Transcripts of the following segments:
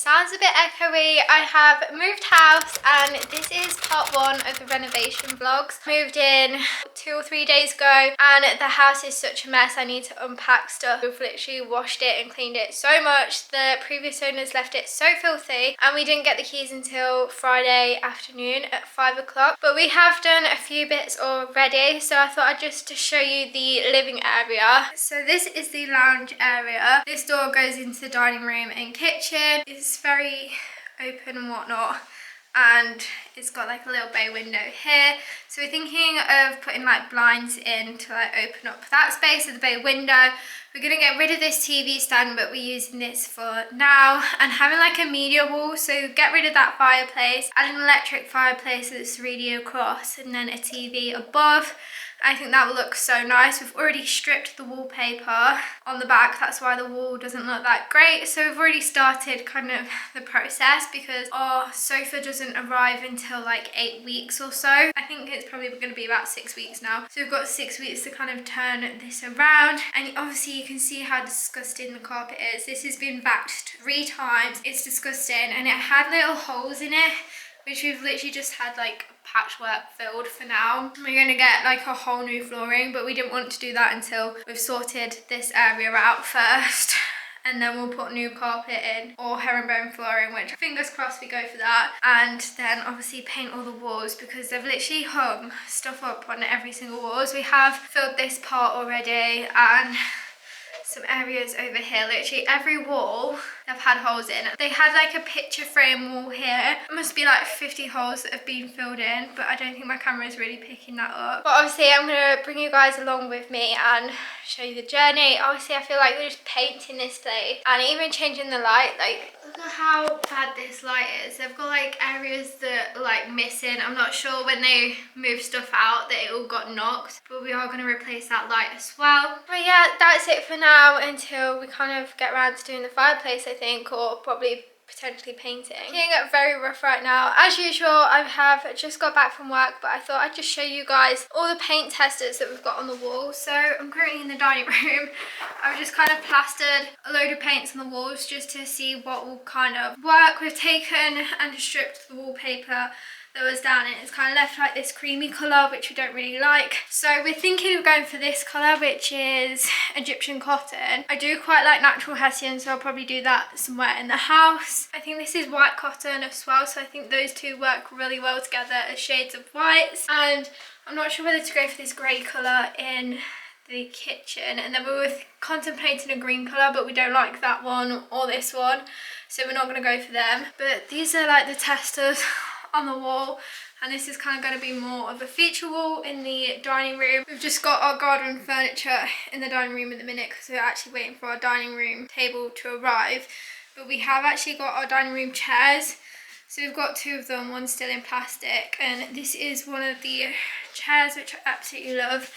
sounds a bit echoey. I have moved house and this is part 1 of the renovation vlogs. Moved in 2 or 3 days ago and the house is such a mess. I need to unpack stuff. We've literally washed it and cleaned it so much. The previous owners left it so filthy and we didn't get the keys until Friday afternoon at 5 o'clock. But we have done a few bits already, so I thought I'd just show you the living area. So this is the lounge area. This door goes into the dining room and kitchen. It's very open and whatnot, and it's got like a little bay window here. So we're thinking of putting like blinds in to like open up that space of the bay window. We're gonna get rid of this TV stand, but we're using this for now, and having like a media wall. So get rid of that fireplace, add an electric fireplace that's 3D across, and then a TV above. I think that will look so nice. We've already stripped the wallpaper on the back. That's why the wall doesn't look that great. So we've already started kind of the process because our sofa doesn't arrive until like 8 weeks or so. I think it's probably going to be about 6 weeks now. So we've got 6 weeks to kind of turn this around. And obviously you can see how disgusting the carpet is. This has been waxed 3 times. It's disgusting, and it had little holes in it, which we've literally just had like patchwork filled for now. We're gonna get like a whole new flooring, but we didn't want to do that until we've sorted this area out first, and then we'll put new carpet in or herringbone flooring, which fingers crossed we go for that. And then obviously paint all the walls because they've literally hung stuff up on every single wall. So we have filled this part already, and some areas over here. Literally every wall they've had holes in. They had like a picture frame wall here. It must be like 50 holes that have been filled in, but I don't think my camera is really picking that up. But obviously I'm gonna bring you guys along with me and show you the journey. Obviously I feel like we're just painting this place and even changing the light. Like, look at how bad this light is. They've got like areas that are like missing. I'm not sure when they moved stuff out that it all got knocked, but we are going to replace that light as well. But yeah, that's it for now until we kind of get around to doing the fireplace, I think, or probably potentially painting. Feeling very rough right now. As usual, I have just got back from work, but I thought I'd just show you guys all the paint testers that we've got on the wall. So I'm currently in the dining room. I've just kind of plastered a load of paints on the walls just to see what will kind of work. We've taken and stripped the wallpaper that was down, and it's kind of left like this creamy colour, which we don't really like. So we're thinking of going for this colour, which is Egyptian cotton. I do quite like natural hessian, so I'll probably do that somewhere in the house. I think this is white cotton as well, so I think those two work really well together as shades of whites. And I'm not sure whether to go for this grey colour in the kitchen, and then we were contemplating a green colour, but we don't like that one or this one, so we're not going to go for them. But these are like the testers on the wall, and this is kind of going to be more of a feature wall in the dining room. We've just got our garden furniture in the dining room at the minute because we're actually waiting for our dining room table to arrive, but we have actually got our dining room chairs. So we've got 2 of them, one's still in plastic, and this is one of the chairs which I absolutely love,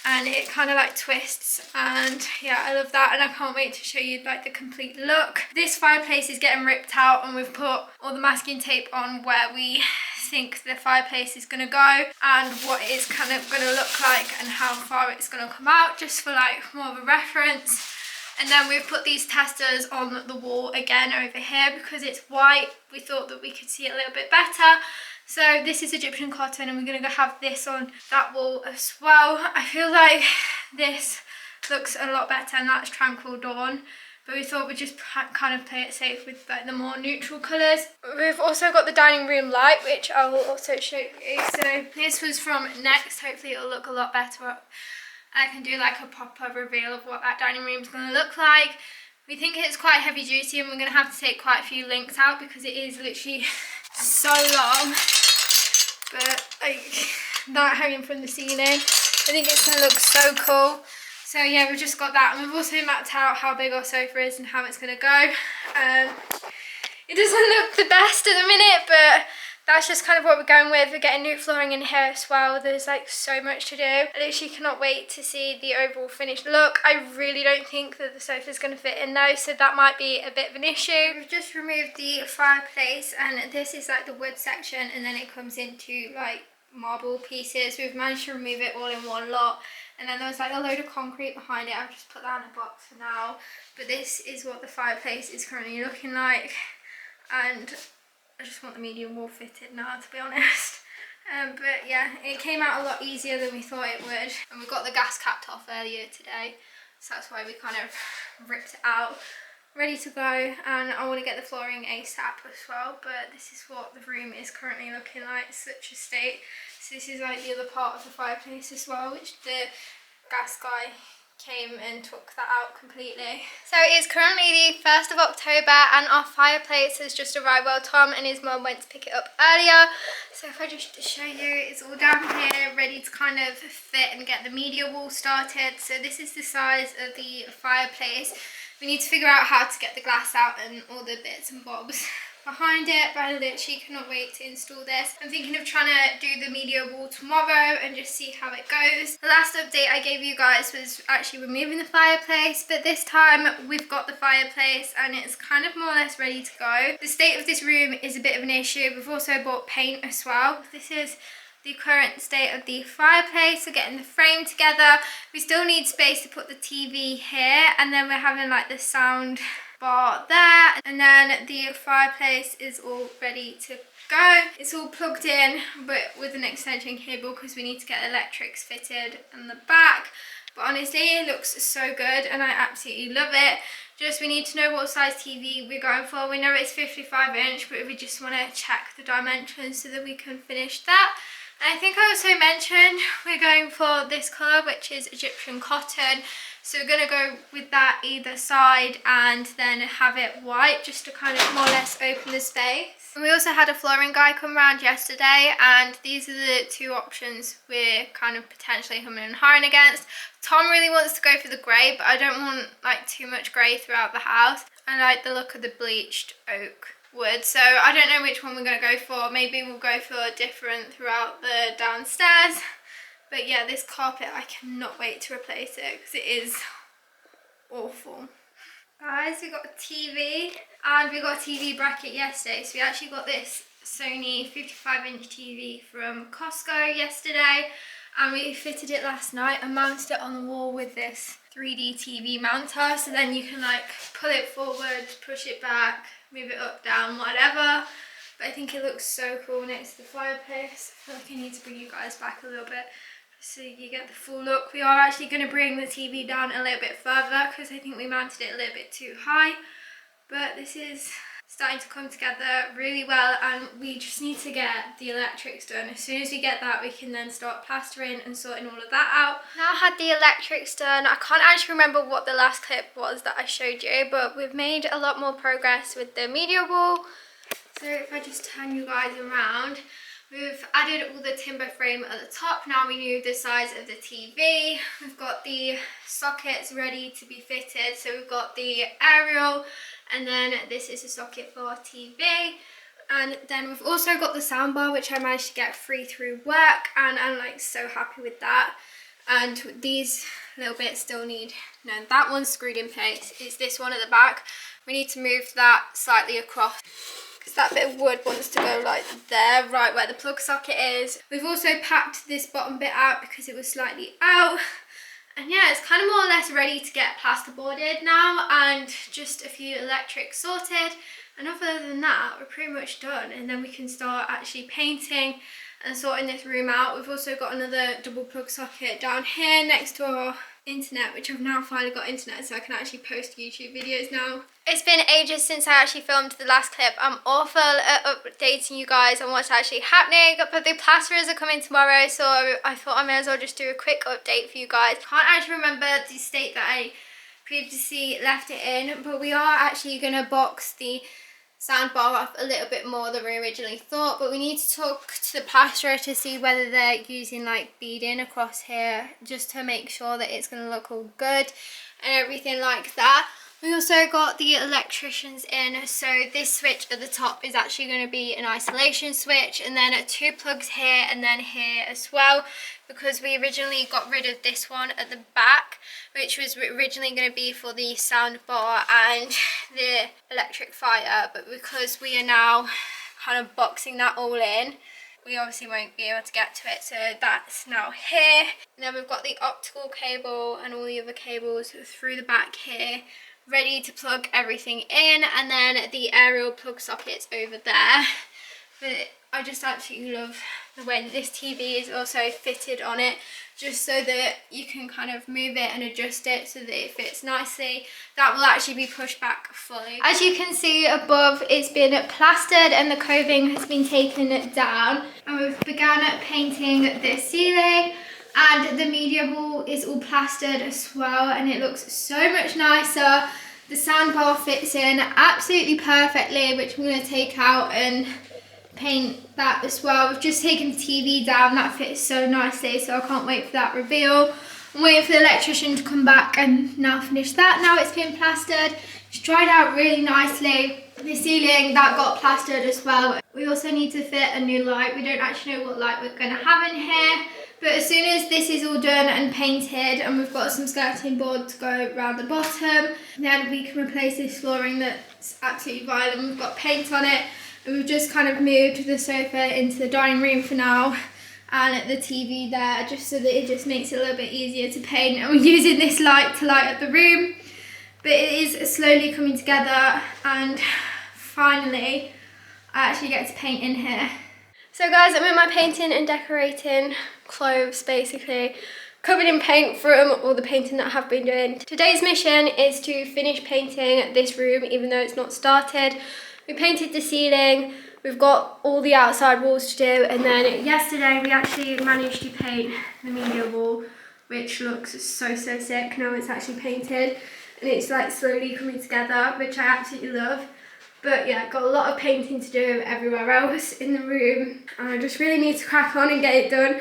and it kind of like twists, and yeah, I love that, and I can't wait to show you like the complete look. This fireplace is getting ripped out, and we've put all the masking tape on where we think the fireplace is going to go and what it's kind of going to look like and how far it's going to come out, just for like more of a reference. And then we've put these testers on the wall again over here because it's white. We thought that we could see it a little bit better. So this is Egyptian cotton, and we're going to go have this on that wall as well. I feel like this looks a lot better, and that's Tranquil Dawn. But we thought we'd just kind of play it safe with like the more neutral colours. We've also got the dining room light, which I will also show you. So this was from Next. Hopefully it'll look a lot better. I can do like a proper reveal of what that dining room is going to look like. We think it's quite heavy duty, and we're going to have to take quite a few links out because it is literally so long. But like that hanging from the ceiling, I think it's going to look so cool. So yeah, we've just got that, and we've also mapped out how big our sofa is and how it's going to go. It doesn't look the best at the minute, but that's just kind of what we're going with. We're getting new flooring in here as well. There's like so much to do. I literally cannot wait to see the overall finished look. I really don't think that the sofa's going to fit in though, so that might be a bit of an issue. We've just removed the fireplace, and this is like the wood section, and then it comes into like marble pieces. We've managed to remove it all in one lot, and then there was like a load of concrete behind it. I've just put that in a box for now, but this is what the fireplace is currently looking like. and I just want the medium wall fitted now, to be honest. But yeah, it came out a lot easier than we thought it would, and we got the gas capped off earlier today, so that's why we kind of ripped it out, ready to go. And I want to get the flooring ASAP as well, but this is what the room is currently looking like. Such a state. So this is like the other part of the fireplace as well, which the gas guy came and took that out completely. So it is currently the 1st of October and our fireplace has just arrived. Well, Tom and his mum went to pick it up earlier. So if I just show you, it's all down here, ready to kind of fit and get the media wall started. So this is the size of the fireplace. We need to figure out how to get the glass out and all the bits and bobs behind it, but I literally cannot wait to install this. I'm thinking of trying to do the media wall tomorrow and just see how it goes. The last update I gave you guys was actually removing the fireplace, but this time we've got the fireplace and it's kind of more or less ready to go. The state of this room is a bit of an issue. We've also bought paint as well. This is the current state of the fireplace. We're getting the frame together. We still need space to put the TV here, and then we're having like the sound bar there, and then the fireplace is all ready to go. It's all plugged in, but with an extension cable because we need to get electrics fitted in the back. But honestly, it looks so good and I absolutely love it. Just we need to know what size TV we're going for. We know it's 55 inch, but we just want to check the dimensions so that we can finish that. And I think I also mentioned we're going for this colour, which is Egyptian cotton. So we're going to go with that either side and then have it white just to kind of more or less open the space. And we also had a flooring guy come round yesterday, and these are the two options we're kind of potentially humming and hawing against. Tom really wants to go for the grey, but I don't want like too much grey throughout the house. I like the look of the bleached oak wood, so I don't know which one we're going to go for. Maybe we'll go for different throughout the downstairs. But yeah, this carpet, I cannot wait to replace it because it is awful. Guys, we got a TV and we got a TV bracket yesterday. So we actually got this Sony 55-inch TV from Costco yesterday, and we fitted it last night and mounted it on the wall with this 3D TV mounter. So then you can like pull it forward, push it back, move it up, down, whatever. But I think it looks so cool next to the fireplace. I feel like I need to bring you guys back a little bit so you get the full look. We are actually going to bring the TV down a little bit further because I think we mounted it a little bit too high. But this is starting to come together really well, and we just need to get the electrics done. As soon as we get that, we can then start plastering and sorting all of that out. Now I had the electrics done. I can't actually remember what the last clip was that I showed you, but we've made a lot more progress with the media wall. So if I just turn you guys around, we've added all the timber frame at the top. Now we knew the size of the TV. We've got the sockets ready to be fitted. So we've got the aerial, and then this is a socket for our TV. And then we've also got the soundbar, which I managed to get free through work, and I'm like so happy with that. And these little bits still need, no, that one's screwed in place. It's this one at the back. We need to move that slightly across, that bit of wood wants to go like there, right where the plug socket is. We've also packed this bottom bit out because it was slightly out. And yeah, it's kind of more or less ready to get plasterboarded now, and just a few electrics sorted. And other than that, we're pretty much done. And then we can start actually painting and sorting this room out. We've also got another double plug socket down here next to our internet, which I've now finally got internet, so I can actually post YouTube videos now. It's been ages since I actually filmed the last clip. I'm awful at updating you guys on what's actually happening, but the plasterers are coming tomorrow, so I thought I may as well just do a quick update for you guys. Can't actually remember the state that I previously left it in, but we are actually going to box the soundbar off a little bit more than we originally thought, but we need to talk to the plasterer to see whether they're using like beading across here just to make sure that it's going to look all good and everything like that. We also got the electricians in, so this switch at the top is actually going to be an isolation switch, and then 2 plugs here and then here as well, because we originally got rid of this one at the back, which was originally going to be for the sound bar and the electric fire, but because we are now kind of boxing that all in, we obviously won't be able to get to it, so that's now here. And then we've got the optical cable and all the other cables through the back here, ready to plug everything in, and then the aerial plug sockets over there. But I just absolutely love the way that this TV is also fitted on it, just so that you can kind of move it and adjust it so that it fits nicely. That will actually be pushed back fully. As you can see above, it's been plastered and the coving has been taken down. And we've begun painting the ceiling, and the media wall is all plastered as well, and it looks so much nicer. The soundbar fits in absolutely perfectly, which I'm going to take out and paint that as well. We've just taken the TV down, that fits so nicely, so I can't wait for that reveal. I'm waiting for the electrician to come back and now finish that. Now it's been plastered, it's dried out really nicely. The ceiling, that got plastered as well. We also need to fit a new light. We don't actually know what light we're going to have in here, but as soon as this is all done and painted, and we've got some skirting board to go around the bottom, then we can replace this flooring that's absolutely vile and we've got paint on it. And we've just kind of moved the sofa into the dining room for now, and the TV there, just so that it just makes it a little bit easier to paint. And we're using this light to light up the room, but it is slowly coming together, and finally I actually get to paint in here. So guys, I'm in my painting and decorating clothes, basically covered in paint from all the painting that I have been doing. Today's mission is to finish painting this room, even though it's not started. We painted the ceiling, we've got all the outside walls to do, and then yesterday we actually managed to paint the media wall, which looks so sick now it's actually painted, and it's like slowly coming together, which I absolutely love. But yeah, got a lot of painting to do everywhere else in the room, and I just really need to crack on and get it done,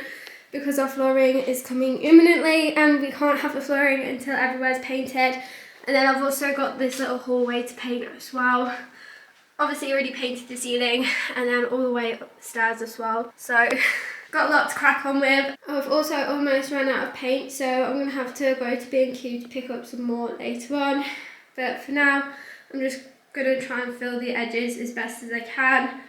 because our flooring is coming imminently and we can't have the flooring until everywhere's painted. And then I've also got this little hallway to paint as well. Obviously already painted the ceiling, and then all the way up the stairs as well. So got a lot to crack on with. I've also almost run out of paint, so I'm going to have to go to B&Q to pick up some more later on. But for now, I'm just going to try and fill the edges as best as I can,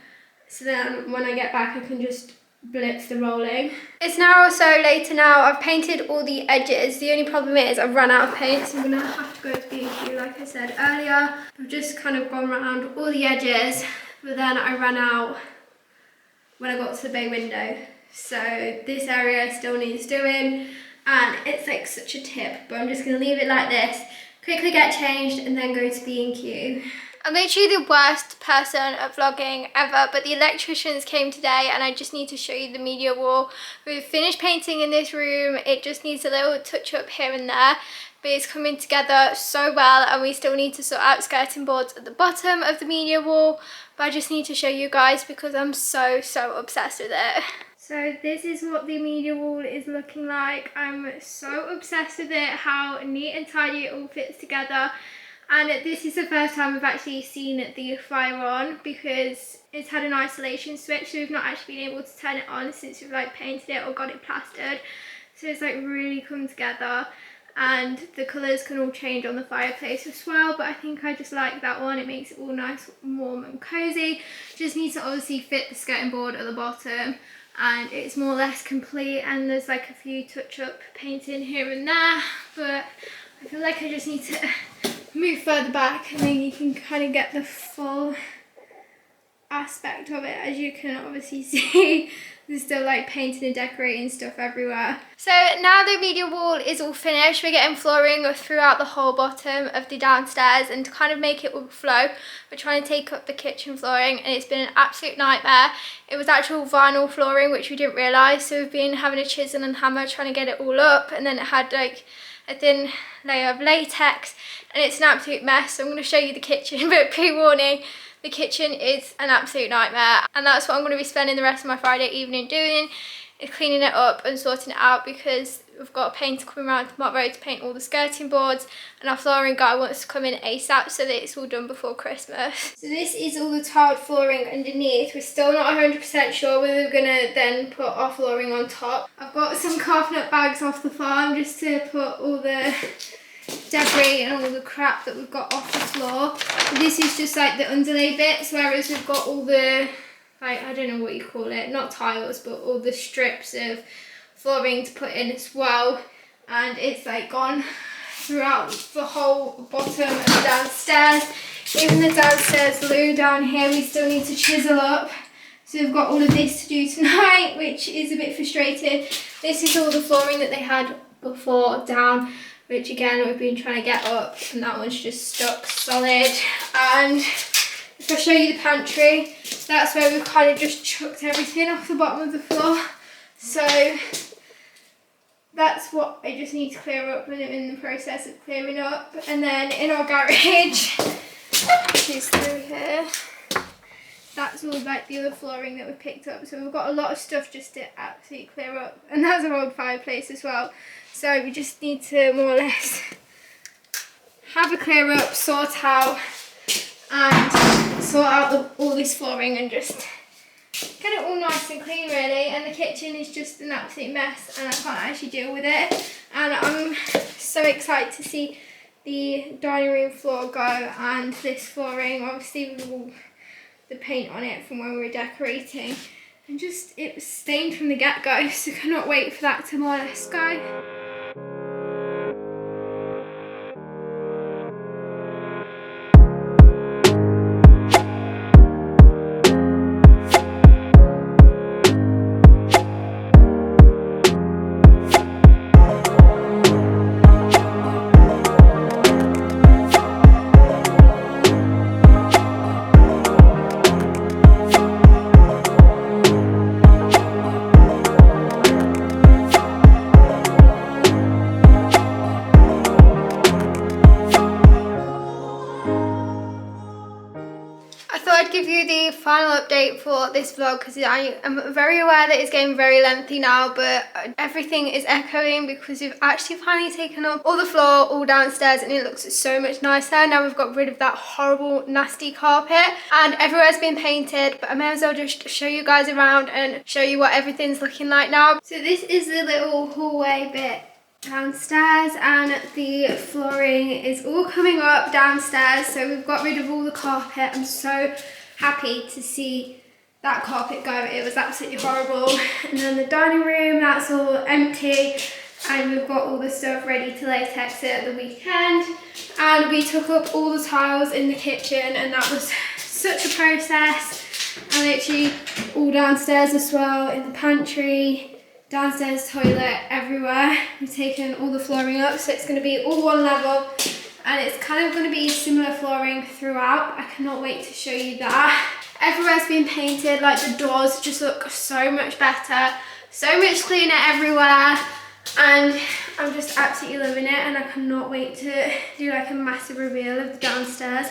so then when I get back I can just blitz the rolling. It's now also later now. I've painted all the edges. The only problem is I've run out of paint, so I'm gonna have to go to B&Q like I said earlier. I've just kind of gone around all the edges, but then I ran out when I got to the bay window. So this area still needs doing, and it's like such a tip, but I'm just gonna leave it like this, quickly get changed, and then go to B&Q. I'm literally the worst person at vlogging ever, but the electricians came today and I just need to show you the media wall. We've finished painting in this room. It just needs a little touch up here and there, but it's coming together so well, and we still need to sort out skirting boards at the bottom of the media wall, but I just need to show you guys because I'm so obsessed with it. So this is what the media wall is looking like. I'm so obsessed with it, how neat and tidy it all fits together. And this is the first time we've actually seen the fire on, because it's had an isolation switch, so we've not actually been able to turn it on since we've like painted it or got it plastered. So it's like really come together, and the colours can all change on the fireplace as well, but I think I just like that one. It makes it all nice, warm and cosy. Just needs to obviously fit the skirting board at the bottom, and it's more or less complete, and there's like a few touch-up painting here and there, but I feel like I just need to move further back, and then you can kind of get the full aspect of it. As you can obviously see, there's still like painting and decorating stuff everywhere. So now the media wall is all finished, we're getting flooring throughout the whole bottom of the downstairs, and to kind of make it all flow, we're trying to take up the kitchen flooring, and it's been an absolute nightmare. It was actual vinyl flooring, which we didn't realise, so we've been having a chisel and hammer trying to get it all up, and then it had like a thin layer of latex, and it's an absolute mess. So I'm going to show you the kitchen, but pre-warning, the kitchen is an absolute nightmare, and that's what I'm going to be spending the rest of my Friday evening doing, is cleaning it up and sorting it out, because we've got a painter coming around tomorrow to paint all the skirting boards, and our flooring guy wants to come in ASAP so that it's all done before Christmas. So this is all the tiled flooring underneath. We're still not 100% sure whether we're going to then put our flooring on top. I've got some calf nut bags off the farm just to put all the debris and all the crap that we've got off the floor. This is just like the underlay bits, whereas we've got all the, like, I don't know what you call it, not tiles, but all the strips of flooring to put in as well, and it's like gone throughout the whole bottom of the downstairs. Even the downstairs loo down here we still need to chisel up. So we've got all of this to do tonight, which is a bit frustrating. This is all the flooring that they had before down, which again we've been trying to get up, and that one's just stuck solid. And if I show you the pantry, that's where we've kind of just chucked everything off the bottom of the floor. So that's what I just need to clear up, and I'm in the process of clearing up. And then in our garage, which is through here, that's all like the other flooring that we picked up. So we've got a lot of stuff just to absolutely clear up. And that's our old fireplace as well. So we just need to more or less have a clear up, sort out all this flooring and just get it all nice and clean really. And the kitchen is just an absolute mess and I can't actually deal with it. And I'm so excited to see the dining room floor go, and this flooring, obviously with all the paint on it from when we were decorating, and just it was stained from the get-go, so cannot wait for that to more or less go. I'd give you the final update for this vlog because I am very aware that it's getting very lengthy now, but everything is echoing because we've actually finally taken up all the floor all downstairs and it looks so much nicer. Now we've got rid of that horrible nasty carpet and everywhere's been painted, but I may as well just show you guys around and show you what everything's looking like now. So this is the little hallway bit downstairs and the flooring is all coming up downstairs, so we've got rid of all the carpet. I'm so happy to see that carpet go, it was absolutely horrible. And then the dining room, that's all empty and we've got all the stuff ready to latex it at the weekend. And we took up all the tiles in the kitchen and that was such a process, and literally all downstairs as well, in the pantry, downstairs toilet, everywhere. We've taken all the flooring up, so it's going to be all one level and it's kind of going to be similar flooring throughout. I cannot wait to show you that. Everywhere's been painted, like the doors just look so much better, so much cleaner everywhere, and I'm just absolutely loving it. And I cannot wait to do like a massive reveal of the downstairs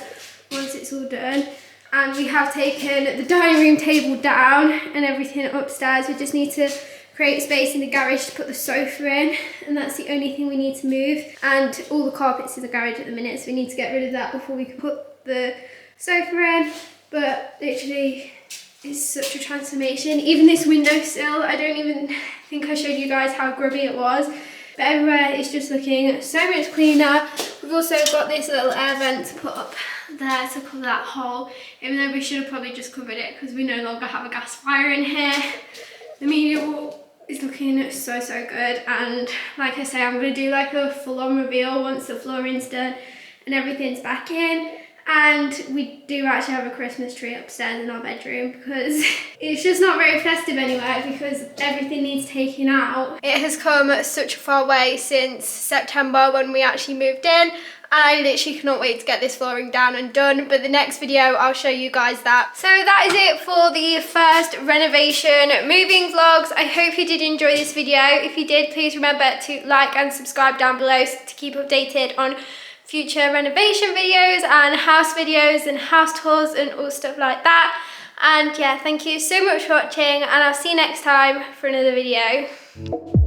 once it's all done. And we have taken the dining room table down and everything upstairs. We just need to create space in the garage to put the sofa in, and that's the only thing we need to move. And all the carpets in the garage at the minute, so we need to get rid of that before we can put the sofa in. But literally it's such a transformation. Even this windowsill, I don't even think I showed you guys how grubby it was, but everywhere is just looking so much cleaner. We've also got this little air vent to put up there to cover that hole, even though we should have probably just covered it because we no longer have a gas fire in here. The media wall is looking so good, and like I say, I'm going to do like a full-on reveal once the flooring's done and everything's back in. And we do actually have a Christmas tree upstairs in our bedroom because it's just not very festive anywhere because everything needs taking out. It has come such a far way since September when we actually moved in, and I literally cannot wait to get this flooring down and done. But the next video I'll show you guys that. So that is it for the first renovation moving vlogs. I hope you did enjoy this video. If you did, please remember to like and subscribe down below to keep updated on future renovation videos and house tours and all stuff like that. And yeah, thank you so much for watching, and I'll see you next time for another video.